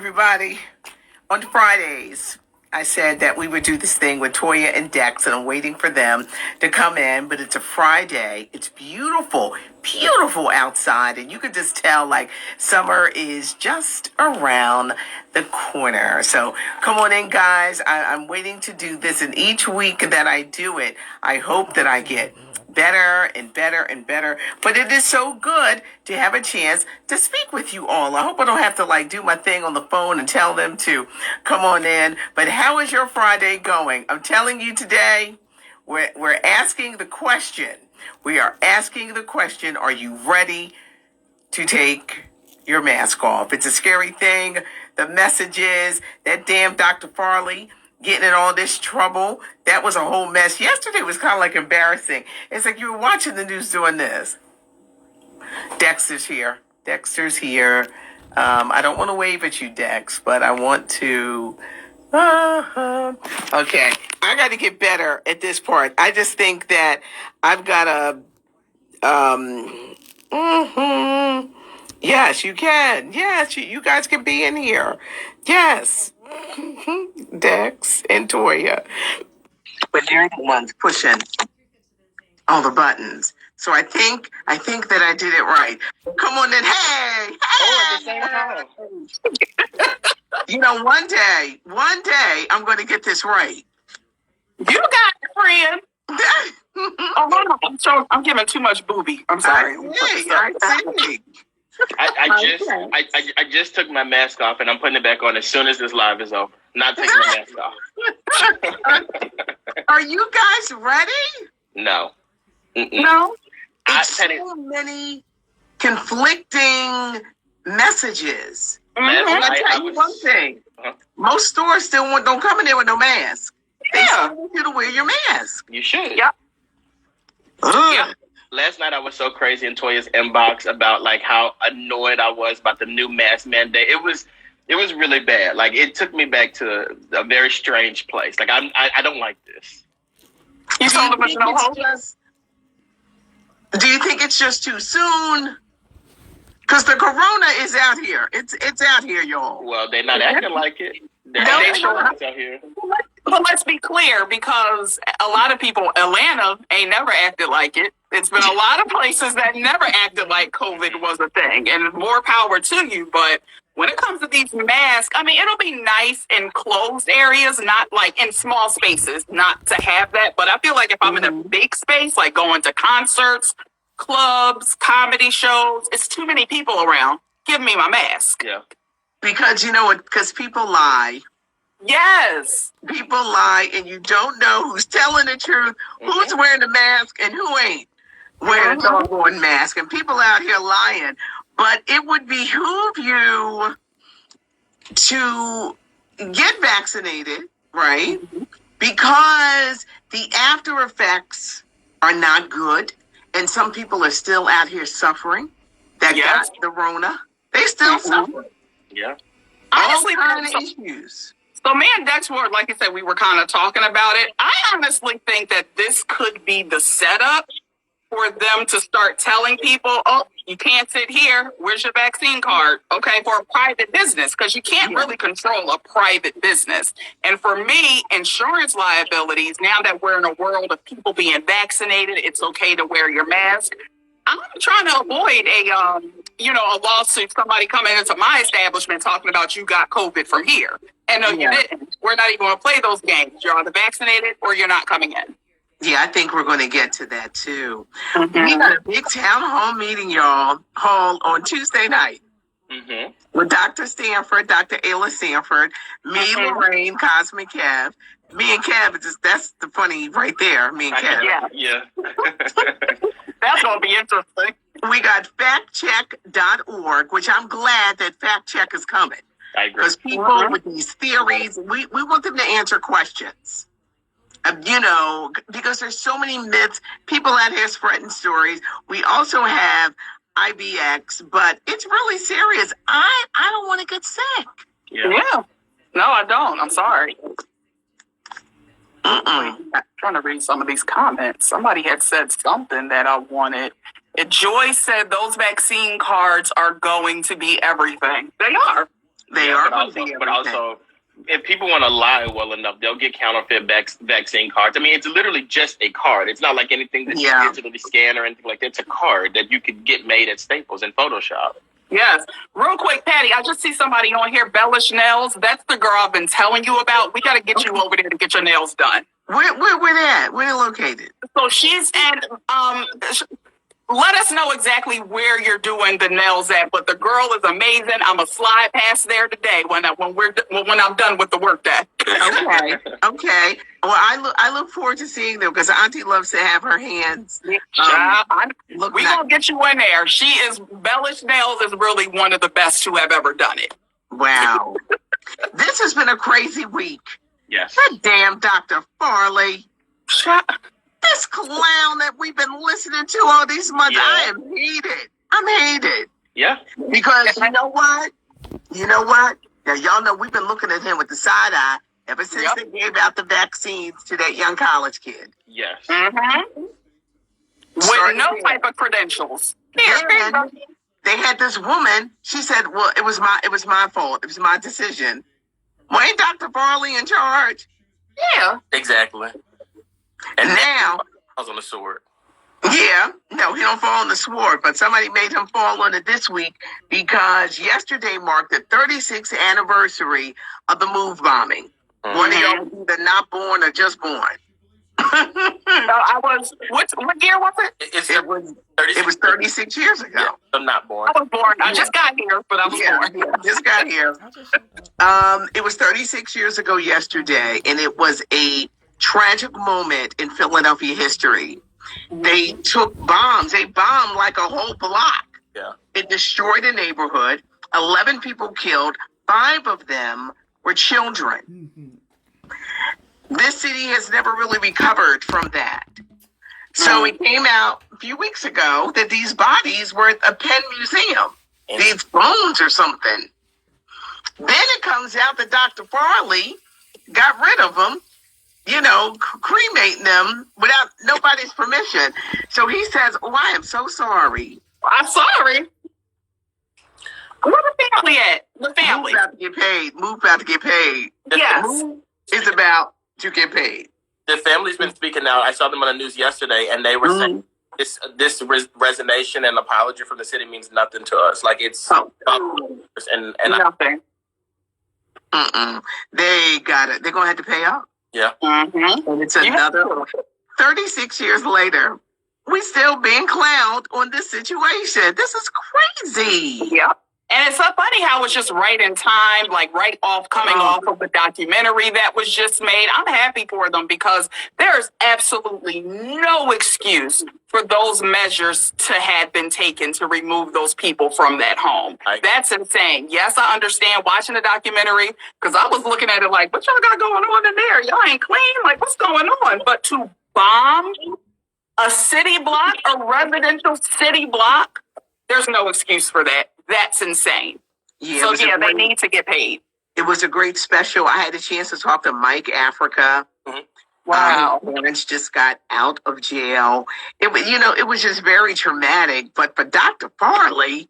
everybody. On Fridays, I said that we would do this thing with Toya and Dex, and I'm waiting for them to come in. But it's a Friday. It's beautiful, beautiful outside, and you could just tell like summer is just around the corner. So come on in, guys. I'm waiting to do this, and each week that I do it, I hope that I get better and better and better. But it is so good to have a chance to speak with you all. I hope I don't have to like do my thing on the phone and tell them to come on in. But how is your Friday going? I'm telling you today, we're asking the question. We are asking the question, are you ready to take your mask off? It's a scary thing. The message is that damn Dr. Farley getting in all this trouble. That was a whole mess. Yesterday was kind of like embarrassing. It's like you were watching the news doing this. Dexter's here. Dexter's here. I don't want to wave at you, Dex, but I want to. Okay. I got to get better at this part. I just think that I've got to. Yes, you can. Yes, you guys can be in here. Yes. Dex and Toya. But they're the ones pushing all the buttons. So I think that I did it right. Come on in. Hey! Oh, at the same time. You know, one day, I'm going to get this right. You got it, friend. Oh, no, I'm giving too much booby. I'm sorry. I see. I just took my mask off and I'm putting it back on as soon as this live is over. Not taking my mask off. Are you guys ready? No. No. It's so many conflicting messages. Last And night I tell you one thing. Most stores still don't come in there with no mask. They still want you to wear your mask. You should. Yep. Yeah. Last night I was so crazy in Toya's inbox about like how annoyed I was about the new mask mandate. It was really bad. Like it took me back to a very strange place. Like I don't like this. You told them no hope? Do you think it's just too soon? Because the corona is out here. It's out here, y'all. Well, they're not acting like it. They're showing us out here. But let's be clear, because a lot of people, Atlanta ain't never acted like it. It's been a lot of places that never acted like COVID was a thing, and more power to you. But when it comes to these masks, I mean, it'll be nice in closed areas, not like in small spaces, not to have that. But I feel like if I'm in a big space, like going to concerts, clubs, comedy shows, it's too many people around. Give me my mask. Yeah. Because you know what? Because people lie. Yes. People lie, and you don't know who's telling the truth, who's wearing the mask, and who ain't wearing a doggone mask. And people out here lying. But it would behoove you to get vaccinated, right? Because the after effects are not good. And some people are still out here suffering that got the Rona. They still suffer. Yeah. Honestly, all kind of issues. So me and Dex were, like I said, we were kind of talking about it. I honestly think that this could be the setup for them to start telling people, oh, you can't sit here. Where's your vaccine card? Okay, for a private business, because you can't really control a private business. And for me, insurance liabilities, now that we're in a world of people being vaccinated, it's okay to wear your mask. I'm trying to avoid a lawsuit, somebody coming into my establishment talking about you got COVID from here. And no, you didn't. We're not even going to play those games. You're either vaccinated or you're not coming in. Yeah, I think we're going to get to that too. We got a big town hall meeting, y'all, on Tuesday night with Dr. Stanford, Dr. Ayla Stanford, me, Lorraine, Cosmic Kev. Me and Kev, that's the funny right there, me and Kev. Yeah. That's going to be interesting. We got factcheck.org, which I'm glad that fact check is coming. I agree. Because people with these theories, we want them to answer questions. Because there's so many myths, people out here spreading stories. We also have IBX, but it's really serious. I don't want to get sick. Yeah. No, I don't. I'm sorry. I'm trying to read some of these comments. Somebody had said something that I wanted. Joy said those vaccine cards are going to be everything. They are. They Yeah, are but also, moving but everything. also, if people want to lie well enough, they'll get counterfeit vaccine cards. I mean, it's literally just a card. It's not like anything that you digitally scan or anything like that. It's a card that you could get made at Staples in Photoshop. Yes. Real quick, Patty, I just see somebody on here, Bellish Nails. That's the girl I've been telling you about. We got to get you over there to get your nails done. Where they at? Where they located? So she's at, let us know exactly where you're doing the nails at, but the girl is amazing. I'm a slide past there today when I'm done with the work day. Okay. Well, I look forward to seeing them because Auntie loves to have her hands. We gonna get you in there. Bellish Nails is really one of the best to have ever done it. Wow. This has been a crazy week. Yes. That damn Dr. Farley. This clown that we've been listening to all these months, Yeah. I am hated. I'm hated. Yeah. Because you know what? Now, y'all know we've been looking at him with the side eye ever since they gave out the vaccines to that young college kid. Yes. Mm-hmm. With no type of credentials. Then they had this woman. She said, "Well, it was my fault. It was my decision." Well, ain't Dr. Farley in charge? Yeah. Exactly. And now, falls on the sword. Yeah, no, he don't fall on the sword, but somebody made him fall on it this week because yesterday marked the 36th anniversary of the move bombing. Mm-hmm. One of y'all was either not born or just born. What year was it? It was 36 years ago. Yeah, I'm not born. I was born. I just got here, but I was born. Yeah, just got here. It was 36 years ago yesterday, and it was a tragic moment in Philadelphia history. They took bombs. They bombed like a whole block. Yeah. It destroyed a neighborhood. 11 people killed. 5 of them were children. Mm-hmm. This city has never really recovered from that. So it came out a few weeks ago that these bodies were at a Penn Museum. These bones or something. Then it comes out that Dr. Farley got rid of them, cremating them without nobody's permission. So he says, "Oh, I am so sorry. I'm sorry." Where the family at? The family. Move about to get paid. Yes. Move is about to get paid. The family's been speaking out. I saw them on the news yesterday, and they were saying this resignation and apology from the city means nothing to us. Like it's and nothing. They got it. They're gonna have to pay up. Yeah. Mm-hmm. And it's another 36 years later. We still being clowned on this situation. This is crazy. Yep. And it's so funny how it's just right in time, like coming off of the documentary that was just made. I'm happy for them because there's absolutely no excuse for those measures to have been taken to remove those people from that home. That's insane. Yes, I understand watching the documentary because I was looking at it like, what y'all got going on in there? Y'all ain't clean? Like, what's going on? But to bomb a city block, a residential city block, there's no excuse for that. That's insane. Yeah, they need to get paid. It was a great special. I had a chance to talk to Mike Africa. Mm-hmm. Wow. Parents just got out of jail. It was just very traumatic. But for Dr. Farley,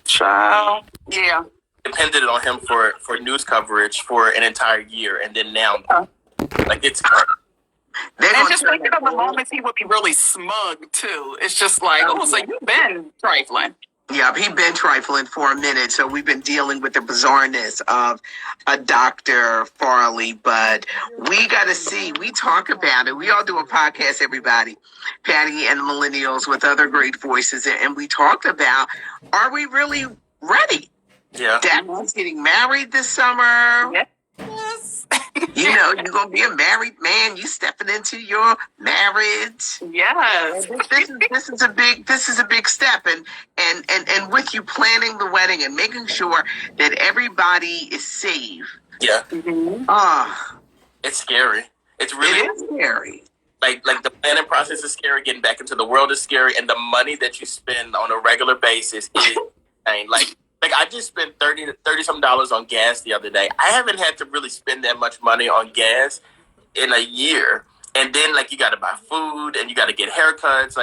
child, yeah, depended on him for news coverage for an entire year, and then now, like it's. And just thinking of the moments he would be really smug too. It's just like, so you've been trifling. Yeah, he's been trifling for a minute. So we've been dealing with the bizarreness of a Dr. Farley. But we got to see, we talk about it. We all do a podcast, everybody, Patty and the Millennials with other great voices. And we talked about, are we really ready? Yeah. Dad's getting married this summer. Yes. You're going to be a married man. You stepping into your marriage. Yes. This is a big step. And with you planning the wedding and making sure that everybody is safe. Yeah. Mm-hmm. It's scary. It is scary. Like the planning process is scary. Getting back into the world is scary. And the money that you spend on a regular basis is insane. Like I just spent $30 some on gas the other day. I haven't had to really spend that much money on gas in a year. And then you got to buy food and you got to get haircuts.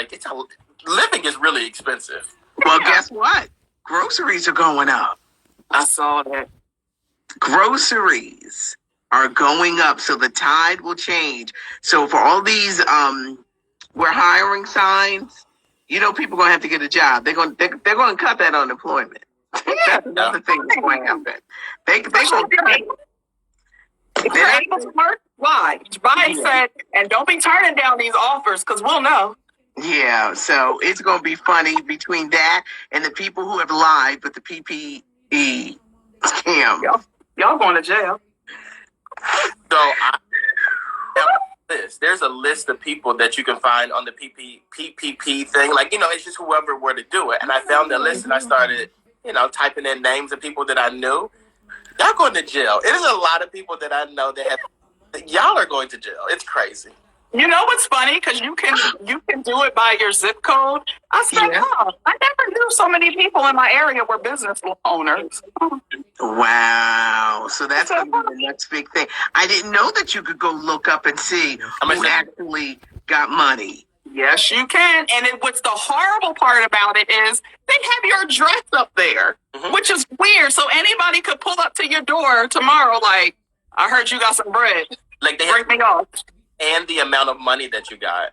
Living is really expensive. Well, guess what? Groceries are going up. I saw that. Groceries are going up, so the tide will change. So for all these we're hiring signs, people gonna have to get a job. They're gonna cut that unemployment. That's another thing that's going to happen. They're gonna cut. If you're able to work, why? Biden said, and don't be turning down these offers because we'll know. Yeah, so it's going to be funny between that and the people who have lied with the PPE scam. Y'all going to jail. So there's a list of people that you can find on the PPP thing. Like, it's just whoever were to do it. And I found that list and I started, typing in names of people that I knew. Y'all going to jail. It is a lot of people that I know that y'all are going to jail. It's crazy. You know what's funny? Because you can do it by your zip code. I said, I never knew so many people in my area were business owners. Wow. So that's going to be the next big thing. I didn't know that you could go look up and see who actually got money. Yes, you can. And what's the horrible part about it is they have your address up there, which is weird. So anybody could pull up to your door tomorrow like, I heard you got some bread. Like they break me off. And the amount of money that you got.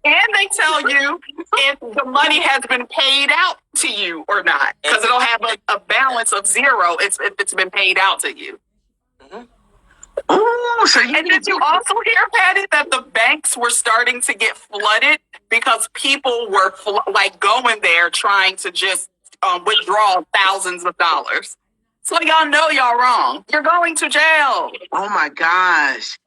And they tell you if the money has been paid out to you or not. Because it'll have a balance of zero if it's been paid out to you. Oh, so and did you also hear, Patty, that the banks were starting to get flooded because people were going there trying to just withdraw thousands of dollars? So y'all know y'all wrong. You're going to jail. Oh my gosh.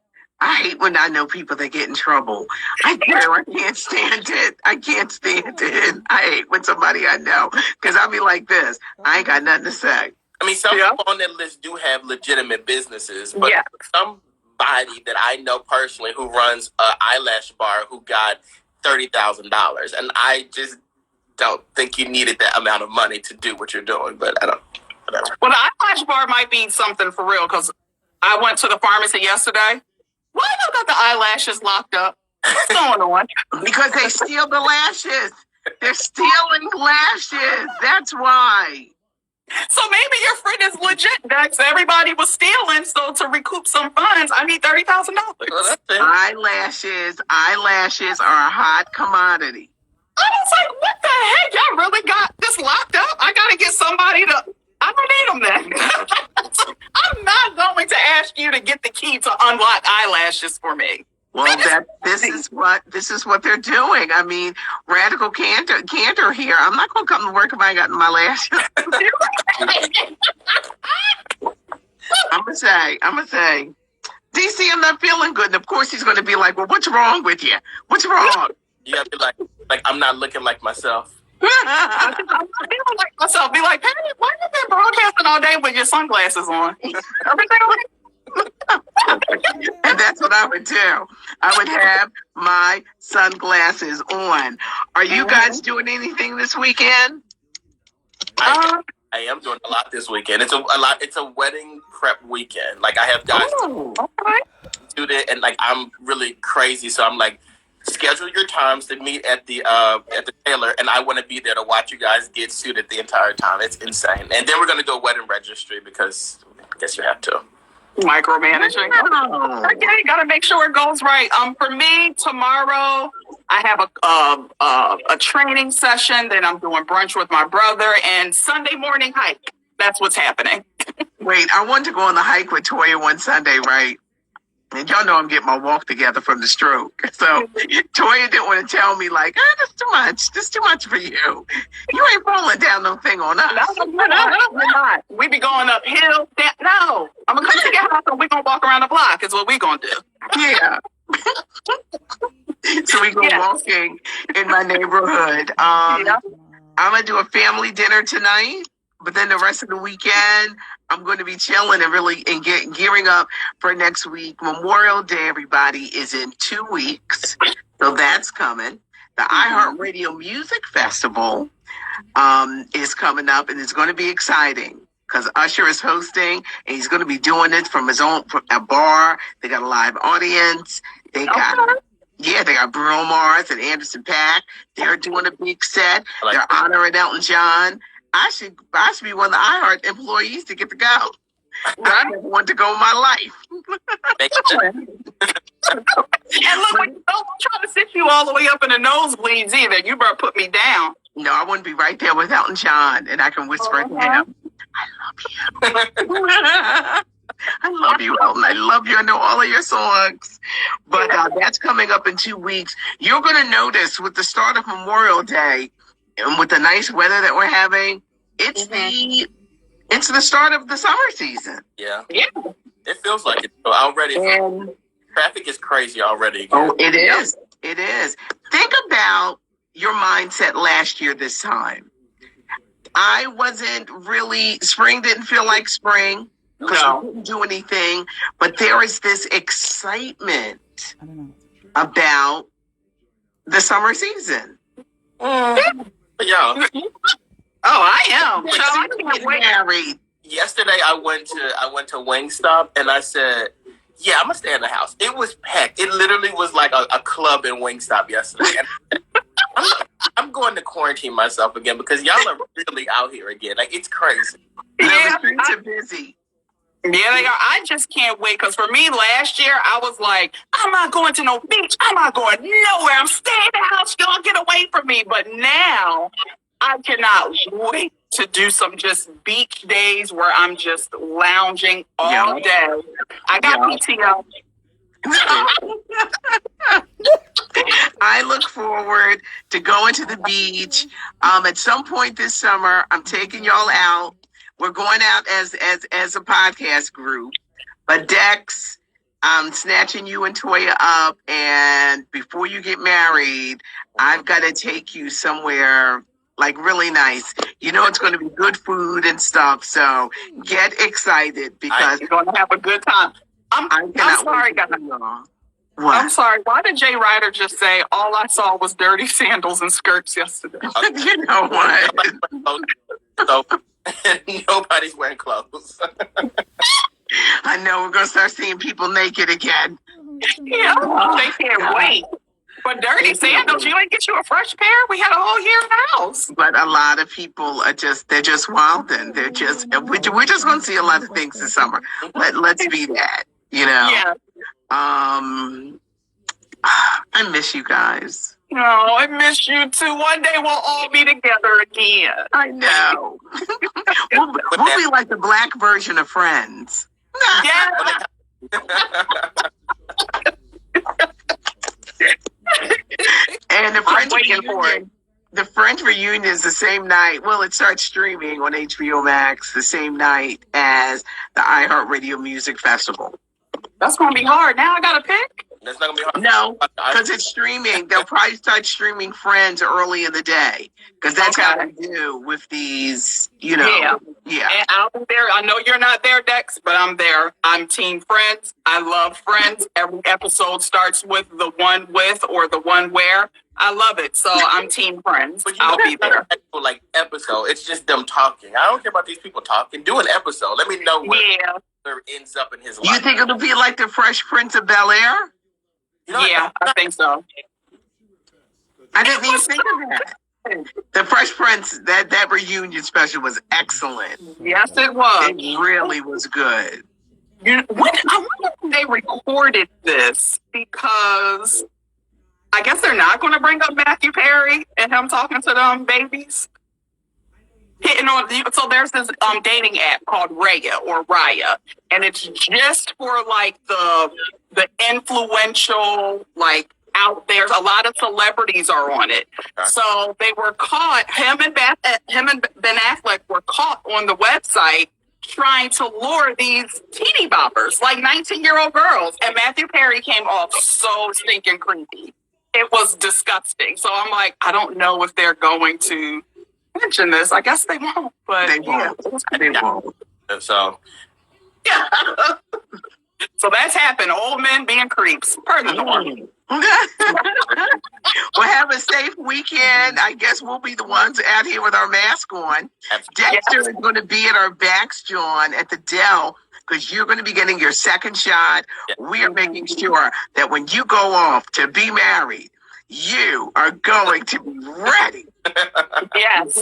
I hate when I know people that get in trouble. I can't stand it. I can't stand it. I hate when somebody I know, because I'll be like this. I ain't got nothing to say. I mean, some people on that list do have legitimate businesses, but somebody that I know personally who runs an eyelash bar who got $30,000, and I just don't think you needed that amount of money to do what you're doing. But I don't. Whatever. Well, the eyelash bar might be something for real because I went to the pharmacy yesterday. Why you got the eyelashes locked up? What's going on? Because they steal the lashes. They're stealing lashes. That's why. So maybe your friend is legit, Dex. Everybody was stealing, so to recoup some funds, I need $30,000. Eyelashes are a hot commodity. I was like, what the heck? Y'all really got this locked up? I gotta get somebody to. I don't need them then. I'm not going to ask you to get the key to unlock eyelashes for me. Well, this is what they're doing. I mean, radical candor here. I'm not going to come to work if I ain't got my lashes. I'm gonna say, DC, I'm not feeling good. And of course, he's going to be like, well, what's wrong with you? What's wrong? You have to be like I'm not looking like myself. I'm not feeling like myself. Be like, Patty, why you been broadcasting all day with your sunglasses on? Everything okay? And that's what I would do. I would have my sunglasses on. Are you guys doing anything this weekend? I am doing a lot this weekend. It's a wedding prep weekend. Like I have guys do it, and like I'm really crazy, so I'm like, schedule your times to meet at the tailor, and I want to be there to watch you guys get suited the entire time. It's insane. And then we're going to do a wedding registry because I guess you have to. Micromanaging. Okay, got to make sure it goes right. For me, tomorrow I have a training session. Then I'm doing brunch with my brother, and Sunday morning hike. That's what's happening. Wait, I wanted to go on the hike with Toya one Sunday, right? And y'all know I'm getting my walk together from the stroke. So Toya didn't want to tell me like, that's too much. That's too much for you. You ain't falling down no thing on us. No, we're not. We be going uphill. No, I'm going to come to your house and we're going to walk around the block is what we're going to do. Yeah. So we go walking in my neighborhood. I'm going to do a family dinner tonight. But then the rest of the weekend, I'm going to be chilling and really gearing up for next week. Memorial Day, everybody, is in 2 weeks. So that's coming. The iHeartRadio Music Festival is coming up, and it's going to be exciting because Usher is hosting, and he's going to be doing it from from a bar. They got a live audience. They got Bruno Mars and Anderson .Paak. They're doing a big set. They're honoring Elton John. I should be one of the iHeart employees to get to go. I never want to go in my life. And look, I'm trying to sit you all the way up in the nosebleeds either. You better put me down. No, I wouldn't be right there with Elton John, and I can whisper to him, I love you. I love you, Elton. I love you. I know all of your songs. But that's coming up in 2 weeks. You're going to notice with the start of Memorial Day and with the nice weather that we're having, it's the start of the summer season. Yeah. It feels like it already. And traffic is crazy already. Oh, it is. It is. Think about your mindset last year this time. I wasn't really, spring didn't feel like spring because we couldn't do anything, but there is this excitement about the summer season. Yeah. Oh, I am. So I can't wait. Married. Yesterday I went to Wingstop and I said, yeah, I'm gonna stay in the house. It was packed. It literally was like a club in Wingstop yesterday. And I'm going to quarantine myself again because y'all are really out here again. Like, it's crazy. The streets are busy. Yeah, they are. I just can't wait because for me last year, I was like, I'm not going to no beach. I'm not going nowhere. I'm staying in the house. Y'all get away from me. But now I cannot wait to do some just beach days where I'm just lounging all day. I got PTO. I look forward to going to the beach. At some point this summer, I'm taking y'all out. We're going out as a podcast group. But Dex, I'm snatching you and Toya up, and before you get married, I've got to take you somewhere like really nice. You know, it's going to be good food and stuff. So get excited because you're going to have a good time. I'm sorry, guys. What? I'm sorry. Why did Jay Ryder just say all I saw was dirty sandals and skirts yesterday? You know what? So, nobody's wearing clothes. I know we're gonna start seeing people naked again. Yeah, they can't wait. But dirty sandals, you ain't get you a fresh pair? We had a whole year in the house. But a lot of people are they're just wilding. We're just gonna see a lot of things this summer. Let's be that, you know. Yeah. I miss you guys. No, I miss you too. One day we'll all be together again. I know. we'll be like the black version of Friends. Yeah. And the French reunion is the same night. Well, it starts streaming on HBO Max the same night as the iHeartRadio Music Festival. That's going to be hard. Now I got to pick? That's not gonna be hard. No, because it's streaming. They'll probably start streaming Friends early in the day because that's how they do with these, you know. Yeah. And I'll be there. I know you're not there, Dex, but I'm there. I'm Team Friends. I love Friends. Every episode starts with the one with or the one where. I love it. So I'm Team Friends. But I'll be there. Like episode, it's just them talking. I don't care about these people talking. Do an episode. Let me know where ends up in his life. You think it'll be like the Fresh Prince of Bel-Air? You know, I think so. I didn't even think of that. The Fresh Prince, that reunion special was excellent. Yes, it was. It really was good. I wonder if they recorded this because I guess they're not going to bring up Matthew Perry and him talking to them babies. So there's this dating app called Raya, and it's just for like the influential, like out there. A lot of celebrities are on it. Okay. So they were caught. Him and Ben Affleck were caught on the website trying to lure these teeny boppers, like 19-year-old girls. And Matthew Perry came off so stinking creepy. It was disgusting. So I'm like, I don't know if they're going to mention this. I guess they won't, but they won't. They won't. So yeah. So that's happened. Old men being creeps. Per the norm. Well, have a safe weekend. I guess we'll be the ones out here with our mask on. Dexter is going to be at our backs, John, at the Dell, because you're going to be getting your second shot. We are making sure that when you go off to be married, you are going to be ready. Yes.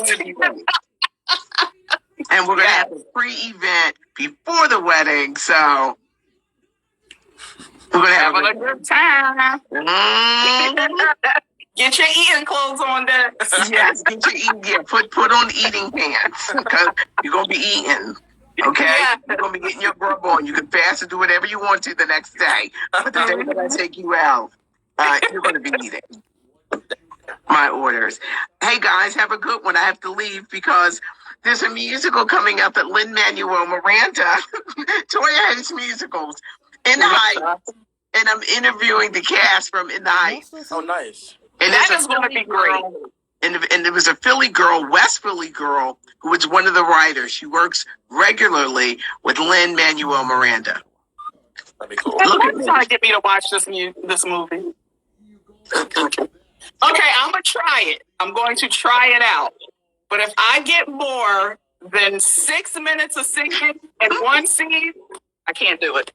And we're going to have a pre-event before the wedding, so we're going to have Having a good time. Mhm. Get your eating clothes on there. Yes, get your eating. Yeah, put on eating pants because you're gonna be eating. Okay, Yeah. you're gonna be getting your grub on. You can fast and do whatever you want to the next day, but the day that I take you out, you're gonna be eating my orders. Hey guys, have a good one. I have to leave because there's a musical coming up at Lin-Manuel Miranda. Toya hates musicals. In the Heights, and I'm interviewing the cast from In the Heights. Oh, nice. And That there's is a going to Philly be great. girl, and there was a Philly girl, West Philly girl, who was one of the writers. She works regularly with Lin-Manuel Miranda. That'd be cool. Look at Who's me. trying to get me to watch this movie? Okay, I'm gonna try it. I'm going to try it out. But if I get more than 6 minutes of singing in one scene, I can't do it.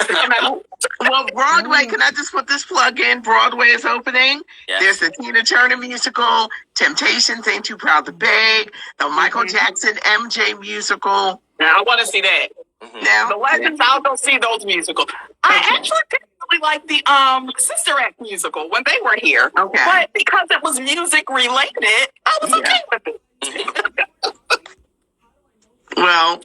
Well, Broadway, can I just put this plug in? Broadway is opening. Yes. There's the Tina Turner musical, Temptations, Ain't Too Proud to Beg, the Michael Jackson MJ musical. Now, I want to see that. Now, The Legends, I'll go see those musicals. I actually didn't really like the Sister Act musical when they were here. Okay. But because it was music related, I was okay with it. well,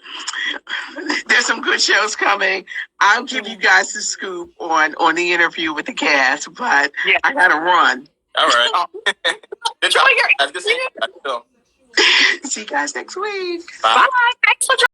there's some good shows coming. I'll give you guys the scoop on the interview with the cast, but Yeah. I gotta run. All right. Good job. Oh, yeah. That's good. See you. See you guys next week. Bye. Bye. Thanks for joining.